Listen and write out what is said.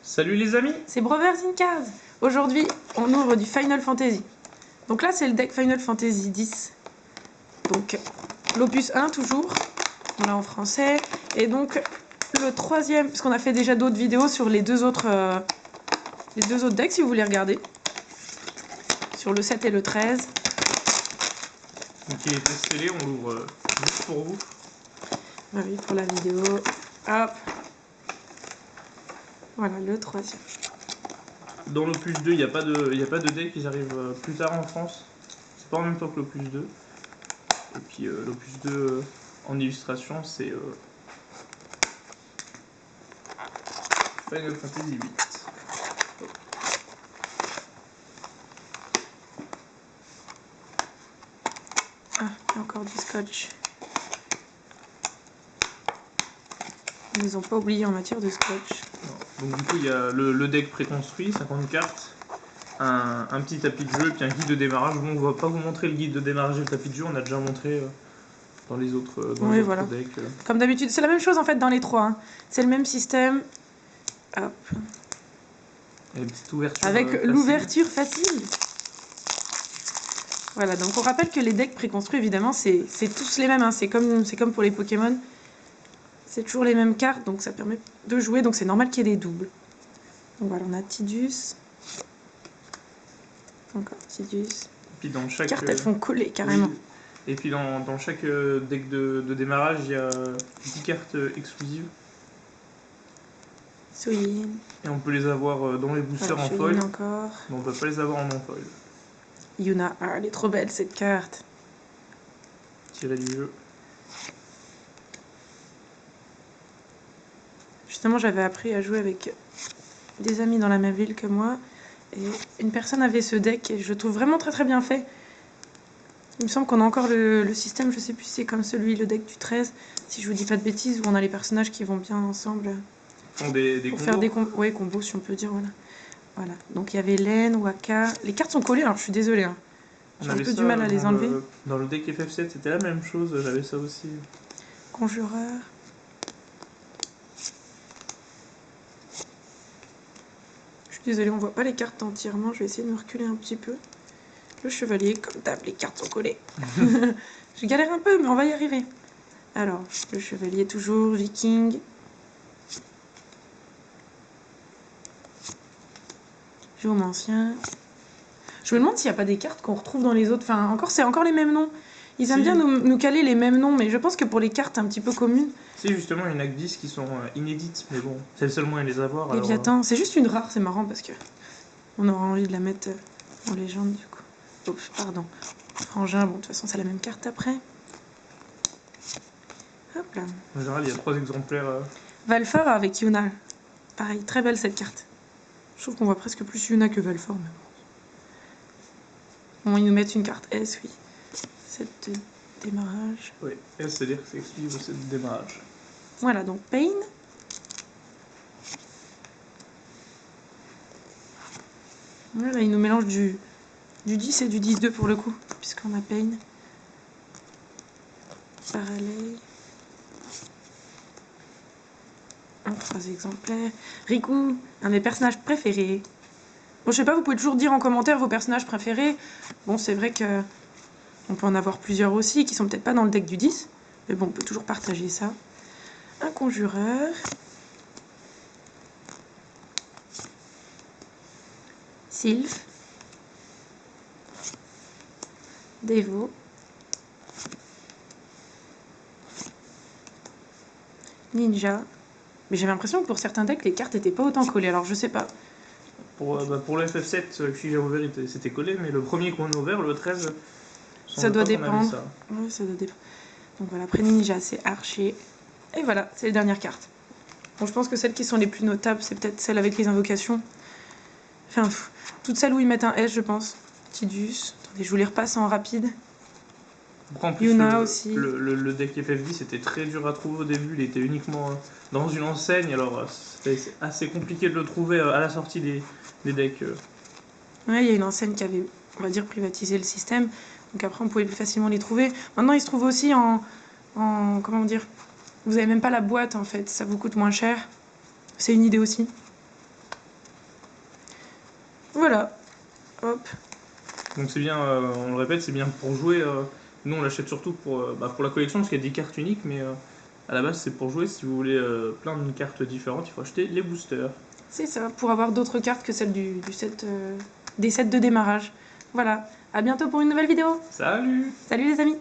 Salut les amis! C'est Brothers in Cards. Aujourd'hui, on ouvre du Final Fantasy. Donc là, c'est le deck Final Fantasy X. Donc, l'opus 1 toujours. Voilà en français. Et donc, le troisième, parce qu'on a fait déjà d'autres vidéos sur les deux autres decks, si vous voulez regarder. Sur le 7 et le 13. Donc il était scellé, on l'ouvre juste pour vous. Ah oui, pour la vidéo. Hop. Voilà, le troisième. Dans l'opus 2, il n'y a pas de deck, ils arrivent plus tard en France. C'est pas en même temps que l'opus 2. Et puis l'opus 2 en illustration, c'est Final Fantasy 8. Ah, il y a encore du scotch. Ils nous ont pas oublié en matière de scotch. Non. Donc du coup, il y a le deck préconstruit, 50 cartes, un petit tapis de jeu et puis un guide de démarrage. Bon, on va pas vous montrer le guide de démarrage et le tapis de jeu, on a déjà montré dans les autres, Voilà. decks. Comme d'habitude, c'est la même chose en fait dans les trois. Hein. C'est le même système. Hop. Et une petite ouverture Avec l'ouverture facile. Voilà, donc on rappelle que les decks préconstruits, évidemment, c'est tous les mêmes. Hein. C'est comme pour les Pokémon. C'est toujours les mêmes cartes, donc ça permet de jouer. Donc c'est normal qu'il y ait des doubles. Donc voilà, on a Tidus. Encore Tidus. Et puis dans chaque Les cartes, elles font coller carrément. Oui. Et puis dans chaque deck de démarrage, il y a 10 cartes exclusives. Suyin. Et on peut les avoir dans les boosters en foil. Encore. Mais on peut pas les avoir en non-foil. Yuna, ah, elle est trop belle cette carte. Tirée du jeu. Justement, j'avais appris à jouer avec des amis dans la même ville que moi. Et une personne avait ce deck et je le trouve vraiment très très bien fait. Il me semble qu'on a encore le système, je sais plus si c'est comme celui, le deck du 13, si je vous dis pas de bêtises, où on a les personnages qui vont bien ensemble. Font des pour combos. faire des combos, si on peut dire, voilà. Donc il y avait Len, Waka. Les cartes sont collées, alors je suis désolée. Hein. J'ai un peu du mal à les enlever. Dans le deck FF7, c'était la même chose, j'avais ça aussi. Conjureur. Je suis désolée, on voit pas les cartes entièrement, je vais essayer de me reculer un petit peu. Le chevalier, comme d'hab, les cartes sont collées. Je galère un peu, mais on va y arriver. Alors, le chevalier toujours, viking. Géomancien. Je me demande s'il n'y a pas des cartes qu'on retrouve dans les autres. Enfin, c'est encore les mêmes noms. Ils aiment bien nous caler les mêmes noms, mais je pense que pour les cartes un petit peu communes... Si, justement, il y en a que 10 qui sont inédites, mais bon, c'est le seul moyen de les avoir. Léviathan, c'est juste une rare, c'est marrant parce que on aura envie de la mettre en légende du coup. Oups, pardon. Frangin, bon, de toute façon, c'est la même carte après. Hop là. En général, il y a 3 exemplaires. Valfor avec Yuna. Pareil, très belle cette carte. Je trouve qu'on voit presque plus Yuna que Valfor, mais bon. Bon, ils nous mettent une carte S, oui. Cette démarrage. Oui, S, c'est-à-dire que c'est exclusif au set de démarrage. Voilà, donc Pain. Voilà, il nous mélange du 10 et du 10-2 pour le coup, puisqu'on a Pain. Parallèle. 3 exemplaires. Riku, un des personnages préférés. Bon, je sais pas, vous pouvez toujours dire en commentaire vos personnages préférés. Bon, c'est vrai que on peut en avoir plusieurs aussi, qui sont peut-être pas dans le deck du 10. Mais bon, on peut toujours partager ça. Un conjureur. Sylph. Devo. Ninja. Mais j'avais l'impression que pour certains decks, les cartes n'étaient pas autant collées, alors je sais pas. Pour le FF7, celui que j'ai ouvert, c'était collé, mais le premier qu'on a ouvert, le 13, ça doit dépendre. Oui, ça doit dépendre. Donc voilà, après Ninja, c'est Archer. Et voilà, c'est les dernières cartes. Bon, je pense que celles qui sont les plus notables, c'est peut-être celles avec les invocations. Enfin, toutes celles où ils mettent un S, je pense. Tidus. Attendez, je vous les repasse en rapide. En plus, Yuna aussi. Le deck FF10 était très dur à trouver au début, il était uniquement dans une enseigne, alors c'était assez compliqué de le trouver à la sortie des decks. Ouais, il y a une enseigne qui avait, on va dire, privatisé le système, donc après on pouvait plus facilement les trouver. Maintenant, ils se trouvent aussi en comment dire, vous avez même pas la boîte en fait, ça vous coûte moins cher. C'est une idée aussi. Voilà. Hop. Donc c'est bien, on le répète, c'est bien pour jouer. Nous on l'achète surtout pour la collection parce qu'il y a des cartes uniques, mais à la base c'est pour jouer. Si vous voulez plein de cartes différentes, il faut acheter les boosters. C'est ça, pour avoir d'autres cartes que celles du set, des sets de démarrage. Voilà. À bientôt pour une nouvelle vidéo. Salut! Salut les amis!